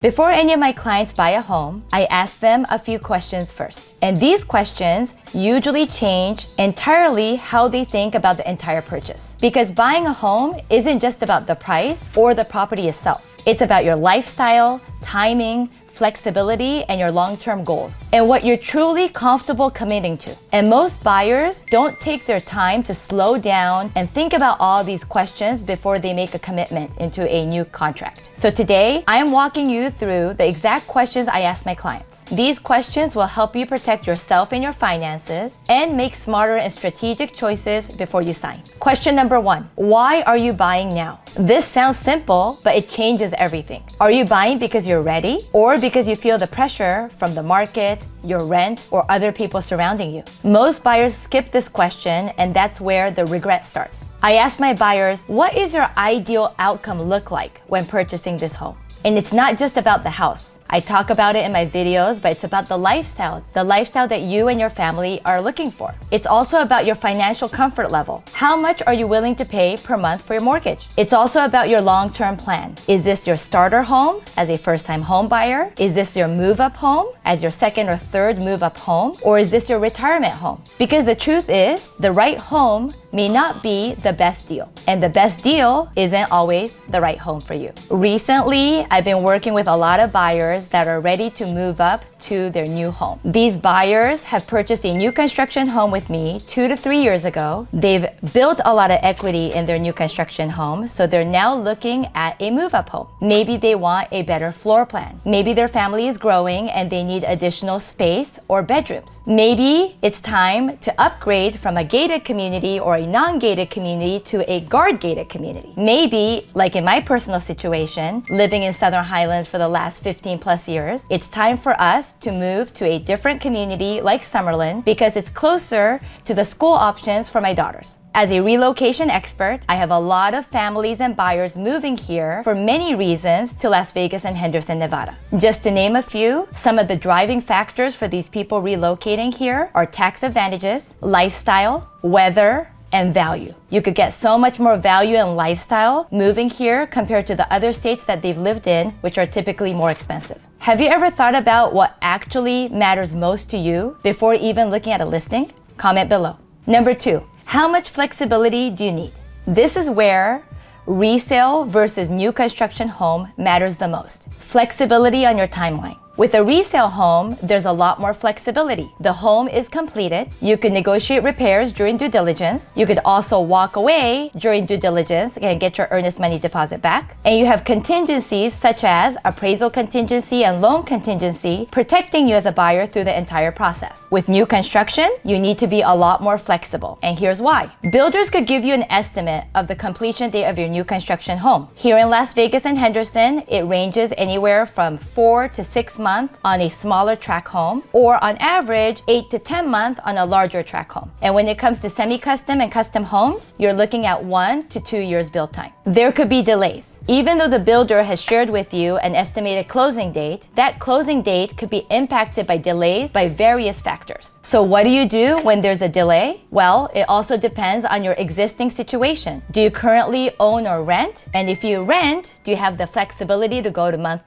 Before any of my clients buy a home, I ask them a few questions first. And these questions usually change entirely how they think about the entire purchase. Because buying a home isn't just about the price or the property itself. It's about your lifestyle, timing, flexibility, and your long-term goals, and what you're truly comfortable committing to. And most buyers don't take their time to slow down and think about all these questions before they make a commitment into a new contract. So today, I am walking you through the exact questions I ask my clients. These questions will help you protect yourself and your finances and make smarter and strategic choices before you sign. Question number 1, why are you buying now? This sounds simple, but it changes everything. Are you buying because you're ready or because you feel the pressure from the market, your rent, or other people surrounding you? Most buyers skip this question, and that's where the regret starts. I ask my buyers, what is your ideal outcome look like when purchasing this home? And it's not just about the house. I talk about it in my videos, but it's about the lifestyle that you and your family are looking for. It's also about your financial comfort level. How much are you willing to pay per month for your mortgage? It's also about your long-term plan. Is this your starter home as a first-time home buyer? Is this your move-up home as your second or third move-up home? Or is this your retirement home? Because the truth is, the right home may not be the best deal. And the best deal isn't always the right home for you. Recently, I've been working with a lot of buyers that are ready to move up to their new home. These buyers have purchased a new construction home with me 2 to 3 years ago. They've built a lot of equity in their new construction home, so they're now looking at a move-up home. Maybe they want a better floor plan. Maybe their family is growing and they need additional space or bedrooms. Maybe it's time to upgrade from a gated community or a non-gated community to a guard-gated community. Maybe, like in my personal situation, living in Southern Highlands for the last 15 plus years, it's time for us to move to a different community like Summerlin because it's closer to the school options for my daughters. As a relocation expert, I have a lot of families and buyers moving here for many reasons to Las Vegas and Henderson, Nevada. Just to name a few, some of the driving factors for these people relocating here are tax advantages, lifestyle, weather, and value. You could get so much more value and lifestyle moving here compared to the other states that they've lived in, which are typically more expensive. Have you ever thought about what actually matters most to you before even looking at a listing? Comment below. Number 2, how much flexibility do you need? This is where resale versus new construction home matters the most. Flexibility on your timeline. With a resale home, there's a lot more flexibility. The home is completed. You can negotiate repairs during due diligence. You could also walk away during due diligence and get your earnest money deposit back. And you have contingencies such as appraisal contingency and loan contingency protecting you as a buyer through the entire process. With new construction, you need to be a lot more flexible. And here's why. Builders could give you an estimate of the completion date of your new construction home. Here in Las Vegas and Henderson, it ranges anywhere from 4 to 6 months on a smaller tract home, or on average 8 to 10 months on a larger tract home. And when it comes to semi-custom and custom homes, you're looking at 1 to 2 years build time. There could be delays. Even though the builder has shared with you an estimated closing date, that closing date could be impacted by delays by various factors. So what do you do when there's a delay? Well, it also depends on your existing situation. Do you currently own or rent? And if you rent, do you have the flexibility to go to month?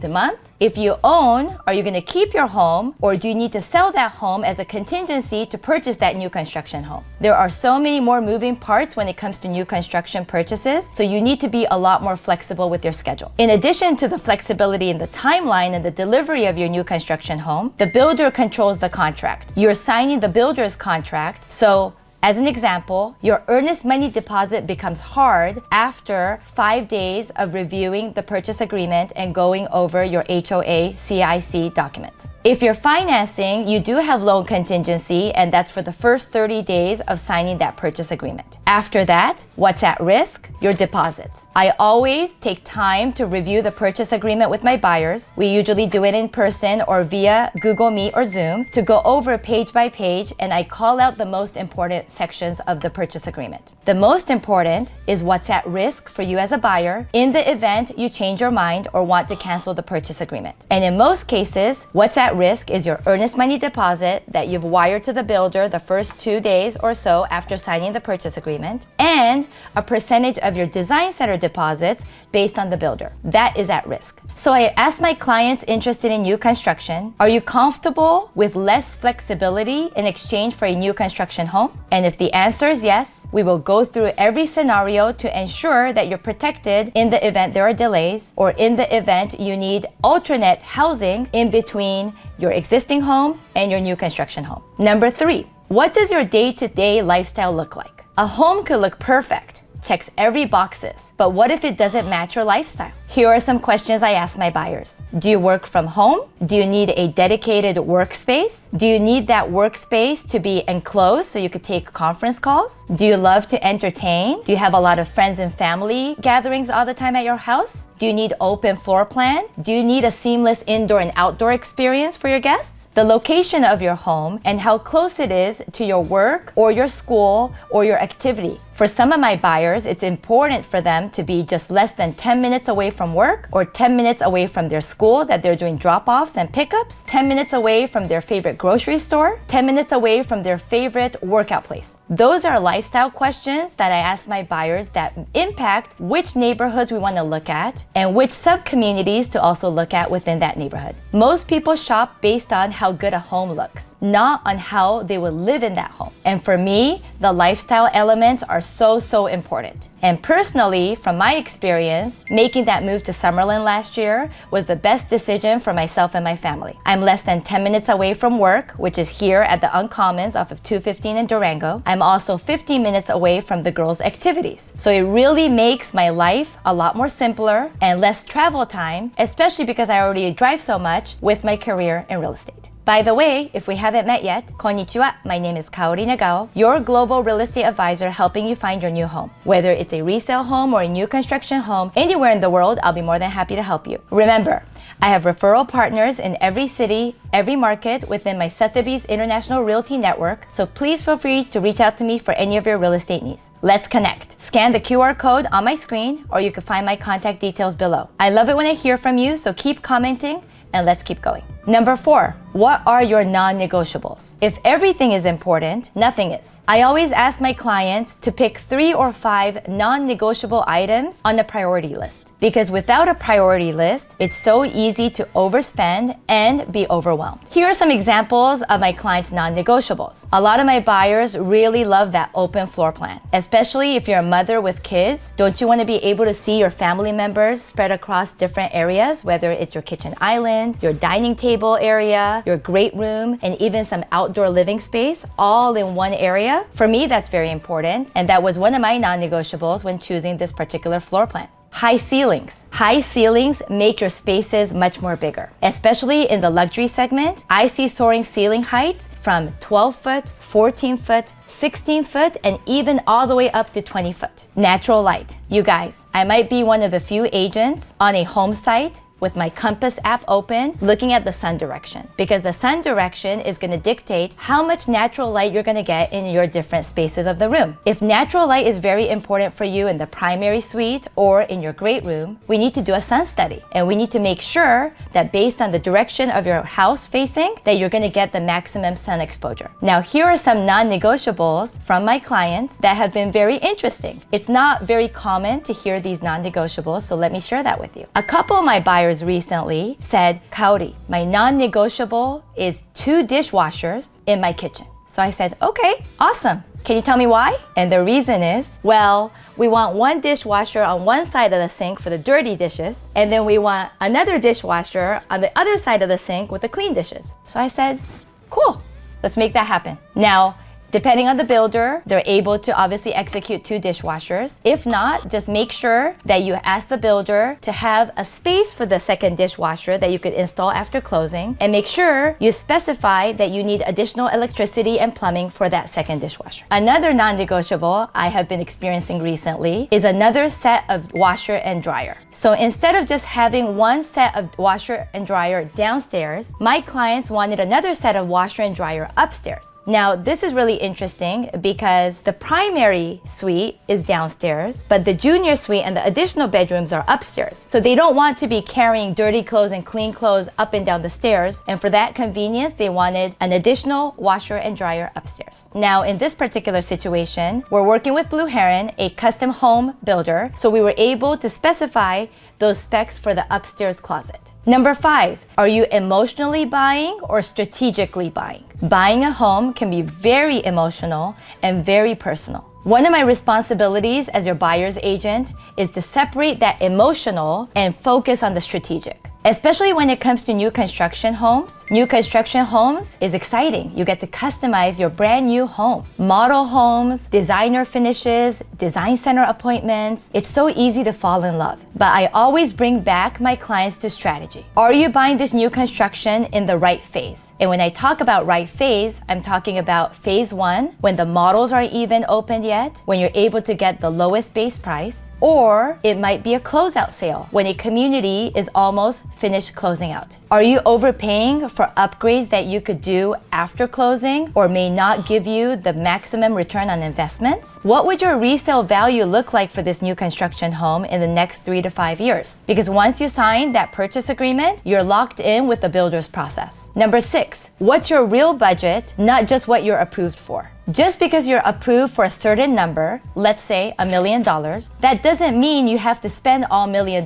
If you own, are you going to keep your home, or do you need to sell that home as a contingency to purchase that new construction home? There are so many more moving parts when it comes to new construction purchases, so you need to be a lot more flexible with your schedule. In addition to the flexibility in the timeline and the delivery of your new construction home, the builder controls the contract. You're signing the builder's contract, so as an example, your earnest money deposit becomes hard after 5 days of reviewing the purchase agreement and going over your HOA CIC documents. If you're financing, you do have loan contingency, and that's for the first 30 days of signing that purchase agreement. After that, what's at risk? Your deposits. I always take time to review the purchase agreement with my buyers. We usually do it in person or via Google Meet or Zoom to go over page by page, and I call out the most important sections of the purchase agreement. The most important is what's at risk for you as a buyer in the event you change your mind or want to cancel the purchase agreement. And in most cases, what's at at risk is your earnest money deposit that you've wired to the builder the first 2 days or so after signing the purchase agreement, and a percentage of your design center deposits based on the builder. That is at risk. So I asked my clients interested in new construction, are you comfortable with less flexibility in exchange for a new construction home? And if the answer is yes, we will go through every scenario to ensure that you're protected in the event there are delays, or in the event you need alternate housing in between your existing home and your new construction home. Number 3, what does your day-to-day lifestyle look like? A home could look perfect, checks every boxes, but what if it doesn't match your lifestyle? Here are some questions I ask my buyers. Do you work from home? Do you need a dedicated workspace? Do you need that workspace to be enclosed so you could take conference calls? Do you love to entertain? Do you have a lot of friends and family gatherings all the time at your house? Do you need open floor plan? Do you need a seamless indoor and outdoor experience for your guests? The location of your home and how close it is to your work or your school or your activity. For some of my buyers, it's important for them to be just less than 10 minutes away from work, or 10 minutes away from their school that they're doing drop-offs and pickups, 10 minutes away from their favorite grocery store, 10 minutes away from their favorite workout place. Those are lifestyle questions that I ask my buyers that impact which neighborhoods we want to look at and which sub-communities to also look at within that neighborhood. Most people shop based on how good a home looks, not on how they would live in that home. And for me, the lifestyle elements are so important. And personally, from my experience, making that move to Summerlin last year was the best decision for myself and my family. I'm less than 10 minutes away from work, which is here at the Uncommons off of 215 in Durango. I'm also 15 minutes away from the girls' activities. So it really makes my life a lot more simpler and less travel time, especially because I already drive so much with my career in real estate. By the way, if we haven't met yet, konnichiwa, my name is Kaori Nagao, your global real estate advisor helping you find your new home. Whether it's a resale home or a new construction home, anywhere in the world, I'll be more than happy to help you. Remember, I have referral partners in every city, every market within my Sotheby's International Realty Network, so please feel free to reach out to me for any of your real estate needs. Let's connect. Scan the QR code on my screen, or you can find my contact details below. I love it when I hear from you, so keep commenting and let's keep going. Number 4, what are your non-negotiables? If everything is important, nothing is. I always ask my clients to pick 3 or 5 non-negotiable items on the priority list. Because without a priority list, it's so easy to overspend and be overwhelmed. Here are some examples of my clients' non-negotiables. A lot of my buyers really love that open floor plan. Especially if you're a mother with kids, don't you want to be able to see your family members spread across different areas, whether it's your kitchen island, your dining table area, your great room, and even some outdoor living space, all in one area? For me, that's very important, and that was one of my non-negotiables when choosing this particular floor plan. High ceilings. High ceilings make your spaces much more bigger. Especially in the luxury segment, I see soaring ceiling heights from 12 foot, 14 foot, 16 foot, and even all the way up to 20 foot. Natural light. You guys, I might be one of the few agents on a home site with my Compass app open, looking at the sun direction, because the sun direction is going to dictate how much natural light you're going to get in your different spaces of the room. If natural light is very important for you in the primary suite or in your great room, we need to do a sun study, and we need to make sure that based on the direction of your house facing, that you're going to get the maximum sun exposure. Now, here are some non-negotiables from my clients that have been very interesting. It's not very common to hear these non-negotiables, so let me share that with you. A couple of my buyers recently said, Kaori, my non-negotiable is 2 dishwashers in my kitchen. So I said, okay, awesome. Can you tell me why? And the reason is, well, we want 1 dishwasher on one side of the sink for the dirty dishes, and then we want another dishwasher on the other side of the sink with the clean dishes. So I said, cool, let's make that happen. Now, depending on the builder, they're able to obviously execute 2 dishwashers. If not, just make sure that you ask the builder to have a space for the second dishwasher that you could install after closing, and make sure you specify that you need additional electricity and plumbing for that second dishwasher. Another non-negotiable I have been experiencing recently is another set of washer and dryer. So instead of just having 1 set of washer and dryer downstairs, my clients wanted another set of washer and dryer upstairs. Now, this is really interesting because the primary suite is downstairs, but the junior suite and the additional bedrooms are upstairs. So they don't want to be carrying dirty clothes and clean clothes up and down the stairs. And for that convenience, they wanted an additional washer and dryer upstairs. Now, in this particular situation, we're working with Blue Heron, a custom home builder. So we were able to specify those specs for the upstairs closet. Number 5, are you emotionally buying or strategically buying? Buying a home can be very emotional and very personal. One of my responsibilities as your buyer's agent is to separate that emotional and focus on the strategic. Especially when it comes to new construction homes. New construction homes is exciting. You get to customize your brand new home. Model homes, designer finishes, design center appointments. It's so easy to fall in love. But I always bring back my clients to strategy. Are you buying this new construction in the right phase? And when I talk about right phase, I'm talking about phase 1, when the models aren't even opened yet, when you're able to get the lowest base price. Or it might be a closeout sale when a community is almost finished closing out. Are you overpaying for upgrades that you could do after closing or may not give you the maximum return on investments? What would your resale value look like for this new construction home in the next 3 to 5 years? Because once you sign that purchase agreement, you're locked in with the builder's process. Number 6, what's your real budget, not just what you're approved for? Just because you're approved for a certain number, let's say $1 million, that doesn't mean you have to spend all $1 million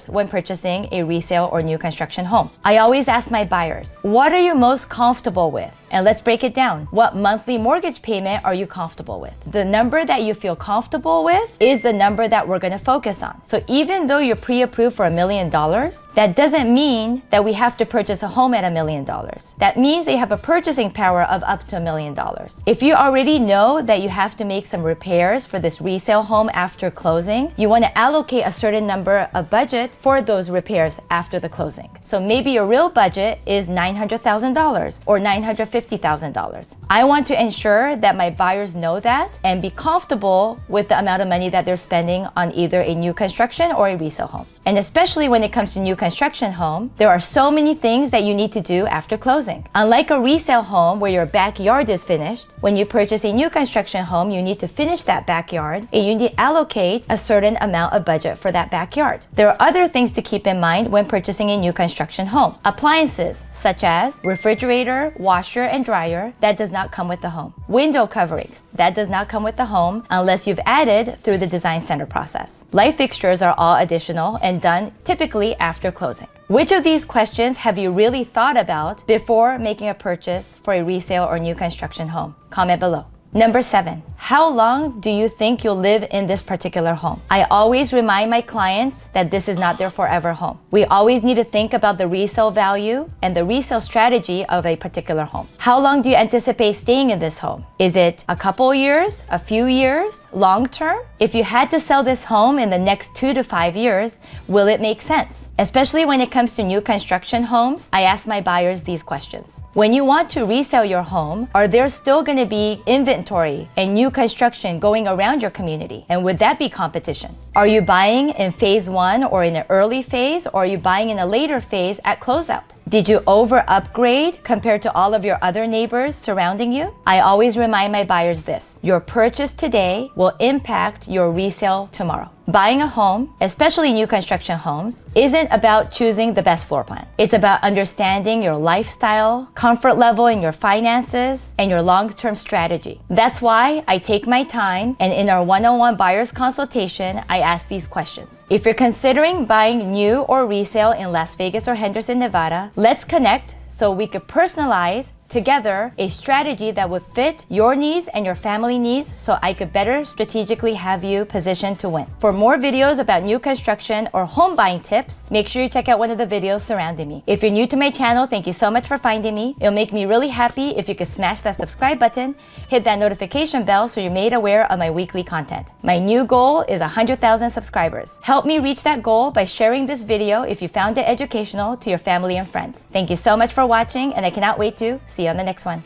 when purchasing a resale or new construction home. I always ask my buyers, what are you most comfortable with? And let's break it down. What monthly mortgage payment are you comfortable with? The number that you feel comfortable with is the number that we're gonna focus on. So even though you're pre-approved for $1 million, that doesn't mean that we have to purchase a home at $1 million. That means they have a purchasing power of up to $1 million. If you already know that you have to make some repairs for this resale home after closing, you want to allocate a certain number of budget for those repairs after the closing. So maybe your real budget is $900,000 or $950,000. I want to ensure that my buyers know that and be comfortable with the amount of money that they're spending on either a new construction or a resale home. And especially when it comes to new construction home, there are so many things that you need to do after closing. Unlike a resale home where your backyard is finished, when you purchase a new construction home, you need to finish that backyard and you need to allocate a certain amount of budget for that backyard. There are other things to keep in mind when purchasing a new construction home. Appliances such as refrigerator, washer, and dryer, that does not come with the home. Window coverings, that does not come with the home unless you've added through the design center process. Light fixtures are all additional and done typically after closing. Which of these questions have you really thought about before making a purchase for a resale or new construction home? Comment below. Number 7, how long do you think you'll live in this particular home? I always remind my clients that this is not their forever home. We always need to think about the resale value and the resale strategy of a particular home. How long do you anticipate staying in this home? Is it a couple years, a few years, long term? If you had to sell this home in the next 2 to 5 years, will it make sense? Especially when it comes to new construction homes, I ask my buyers these questions. When you want to resell your home, are there still going to be inventory and new construction going around your community? And would that be competition? Are you buying in phase 1 or in an early phase, or are you buying in a later phase at closeout? Did you over upgrade compared to all of your other neighbors surrounding you? I always remind my buyers this: your purchase today will impact your resale tomorrow. Buying a home, especially new construction homes, isn't about choosing the best floor plan. It's about understanding your lifestyle, comfort level in your finances, and your long-term strategy. That's why I take my time, and in our one-on-one buyer's consultation, I ask these questions. If you're considering buying new or resale in Las Vegas or Henderson, Nevada, let's connect so we could personalize together a strategy that would fit your needs and your family needs, so I could better strategically have you positioned to win. For more videos about new construction or home buying tips, make sure you check out one of the videos surrounding me. If you're new to my channel, thank you so much for finding me. It'll make me really happy if you could smash that subscribe button, hit that notification bell so you're made aware of my weekly content. My new goal is 100,000 subscribers. Help me reach that goal by sharing this video if you found it educational to your family and friends. Thank you so much for watching, and I cannot wait to see you on the next one.